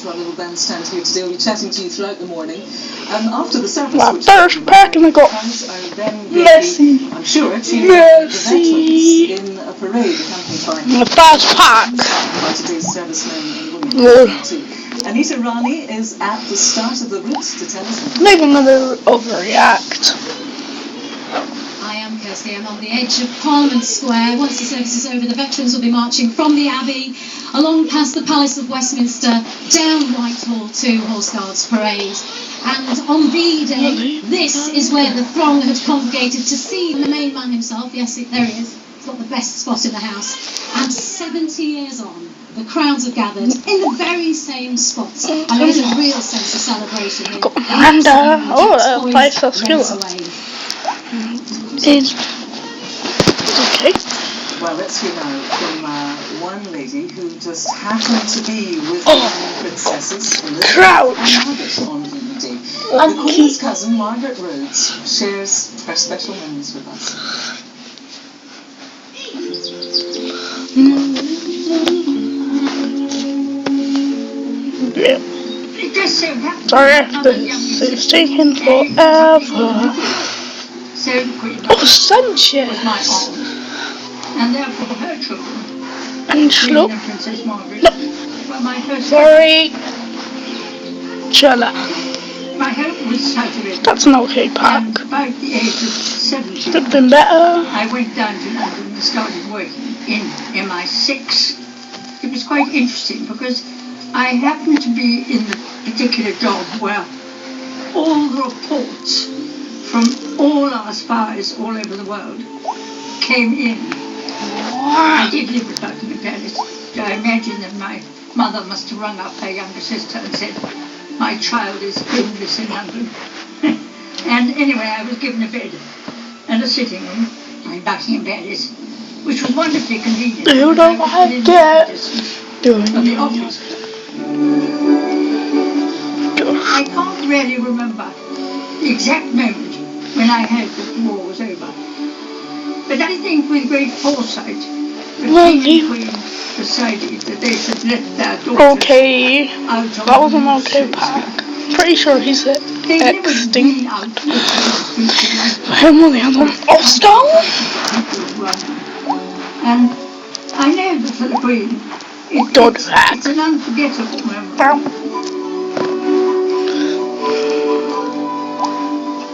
to our little bandstand here today. We'll be chatting to you throughout the morning. After the service, which first pack and I got Messi. I'm sure cheering the veterans in a parade accompanied by the first pack. By today's servicemen and women too. Anita Rani is at the start of the route to tell us. Maybe another overreact. I am Kirsty. I'm on the edge of Parliament Square. Once the service is over, the veterans will be marching from the Abbey, along past the Palace of Westminster, down Whitehall to Horse Guards Parade. And on V-Day, this is where the throng had congregated to see the main man himself. Yes, there he is. He's got the best spot in the house. And 70 years on, the crowds have gathered in the very same spot. And there's a real sense of celebration here. Got Miranda. Oh, a place of skill. It's okay. Well, let's hear now from one lady who just happened to be with the princesses Crouch. on DVD. The Queen's cousin Margaret Rhodes shares her special memories with us. Yeah. Sorry, this is taking forever. Oh, Sanchez! Was my aunt, and therefore her children. And slow. Princess Margaret. No. But my first Sorry. Chilla. My home was Saturday. That's an okay pack. And about the age of 70, Could have been better. I went down to London and started working in MI6. It was quite interesting because I happened to be in the particular job where all the reports from all our spies all over the world came in. I did live at Buckingham Palace. I imagine that my mother must have rung up her younger sister and said, "My child is homeless in London." And anyway, I was given a bed and a sitting room in Buckingham Palace, which was wonderfully convenient. Do you know what I get? From the office. I can't really remember the exact moment when I heard that the war was over. But I think with great foresight, the King and Queen decided that they should let their daughters okay. out of That was an okay pack. Pretty sure he's extinct. Him or the other one. Oscar? And I know that for the Queen, it's an unforgettable memory.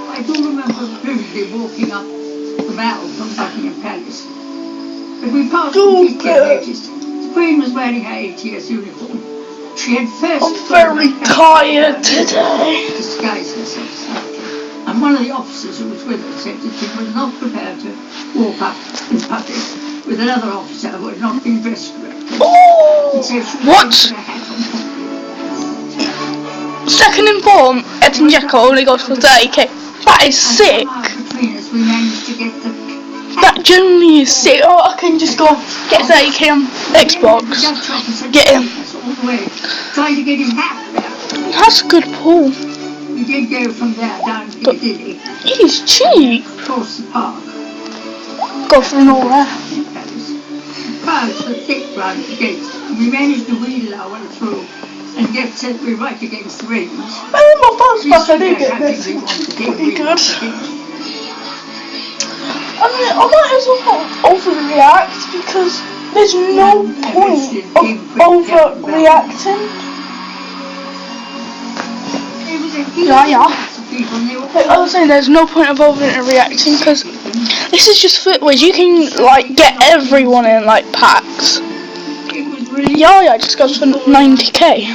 I do remember vividly walking up the Mall from Buckingham Palace. But we passed the noticed the Queen was wearing her 80s uniform. She had first... I'm very tired today. ...disguised herself slightly. And one of the officers who was with her said that she was not prepared to walk up in public with another officer who had not been dressed correctly. Oh! So she What? put her hat on. Second in form, Ed and Jekyll only goes for 30k. That is sick. We managed to get the That generally is sick. Oh, I can just go get 30k on Xbox. Get him. Trying to get him half there. That's a good pull. We did go from there down to Piccadilly. He's cheap. Across the park. Go for nowhere. Crowds were thick round the gate, and we managed to wheel our way through and get we right against the range. I think my first pack I did get this. Pretty good. I mean, I might as well not overreact because there's no point of overreacting. Yeah. Like I was saying, there's no point of overreacting because this is just Futwiz. You can like get everyone in like packs. Yeah, just goes for 90k.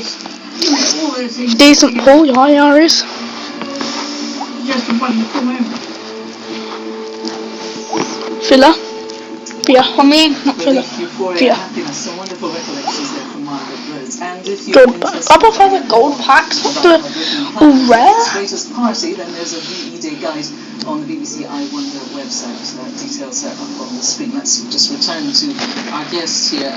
Decent pull, yeah is. Just a wonderful moment. Filler. Yeah, I mean, not filler. Yeah. Good, but I prefer the gold packs, not the rare. Greatest party, then there's a VE Day guide on the BBC I Wonder website. Details are up on the screen. Let's just return to our guest here.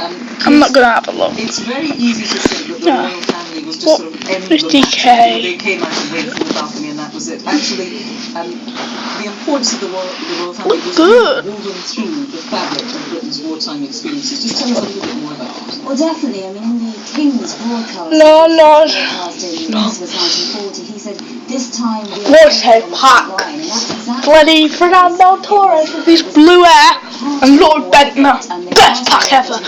I'm not gonna have a look. It's very easy to say that the royal family was just sort of 50k. They came out and went from the balcony and that was it. Actually, the importance of the royal family was woven through the fabric of Britain's wartime experiences. Just tell us a little bit more about that. Well, definitely. I mean, King's broadcast. No. This was 1940. He said, this time we're What a pack! Bloody Fernando Torres with his blue hair and Lord Bentner. Best pack ever.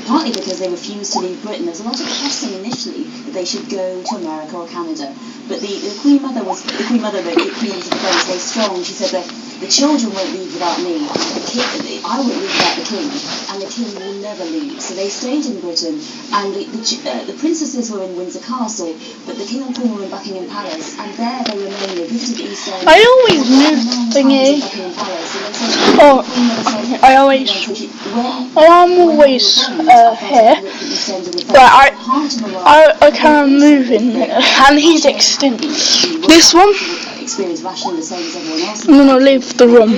Partly because they refused to leave Britain. There was a lot of pressing initially that they should go to America or Canada. But the Queen Mother, the Queen Elizabeth I was very strong. She said that the children won't leave without me. I won't leave without the King, and the King will never leave. So they stayed in Britain, and the princesses were in Windsor Castle, but the King and Queen were in Buckingham Palace, and there they remained. They visited the East End. I always knew thingy. Oh, I'm always here. Right, I can't move in there, and he's extinct. This one, I'm gonna leave the room.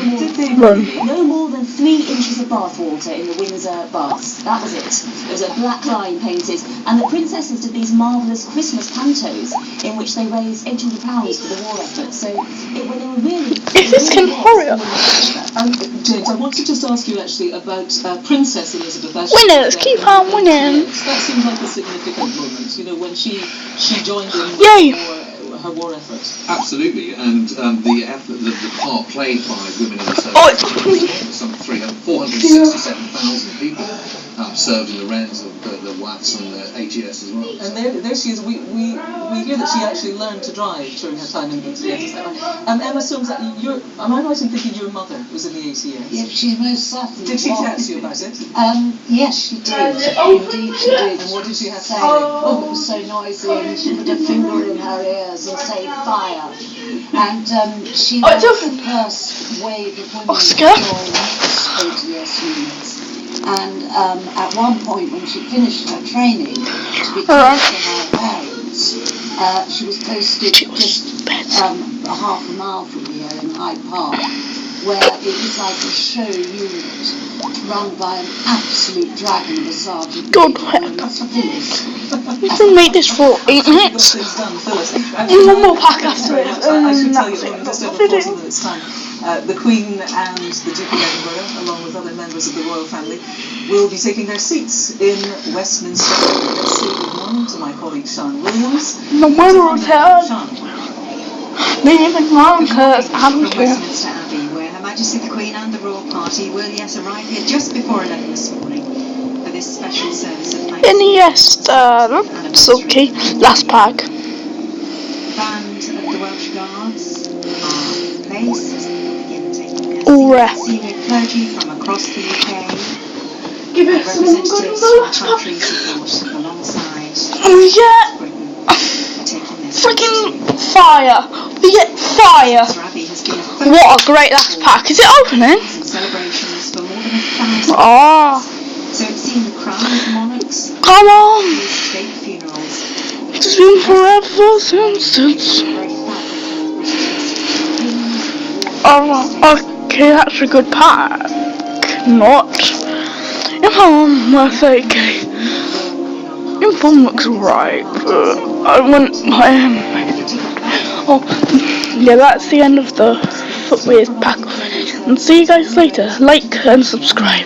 No more than 3 inches of bath water in the Windsor baths. That was it. There was a black line painted, and the princesses did these marvellous Christmas pantos in which they raised £800 for the war effort. So they were really. If this can hurry up. James, I want to just ask you actually about Princess Elizabeth. Winners, keep on winning. That seems like a significant moment, you know, when she joined in her war effort. Absolutely, and the part played by women in the service. Some 467,000 people served in the Wrens, the Watts, and the AGS as well. And there she is. We hear that she actually learned to drive during her time in the ATS. Emma Soames, am I right in thinking your mother was in the ATS? Yes, she most certainly Did she tell you about it? Yes, she did. Indeed, she did. And what did she have to say? Oh, it was so noisy, and she put a finger in her ears and say fire. And she was the first wave of women to join ATS units. And at one point, when she finished her training to be close to her parents, she was posted just half a mile from here in Hyde Park, where it was like a show unit run by an absolute dragon of a sergeant. God, we can make this for 8 minutes. And one more pack after it. I should tell you, in just over 40 minutes' time, the Queen and the Duke of Edinburgh, along with other members of the royal family, will be taking their seats in Westminster. Let's say good morning to my colleague Sean Williams. No one will tell. Sean. Westminster Abbey, where Her Majesty the Queen and the royal party will arrive here just before 11 this morning for this special service of thanks. That's okay. Last pack. The band of the Welsh Guards are in place as they begin taking their seats. Senior clergy from across the UK, representatives from countries support alongside Britain are taking their Freaking fire! We get fire! What a great last pack. Is it opening? Celebrations for more than 1,000. Oh. So it's seen the crown of monarchs, Come on! state funerals. It's been forever since it's... Oh, okay, that's a good pack. Not. If I'm sake, Inform looks alright, but I want my... Oh, yeah, that's the end of the Futwiz pack. And see you guys later. Like and subscribe.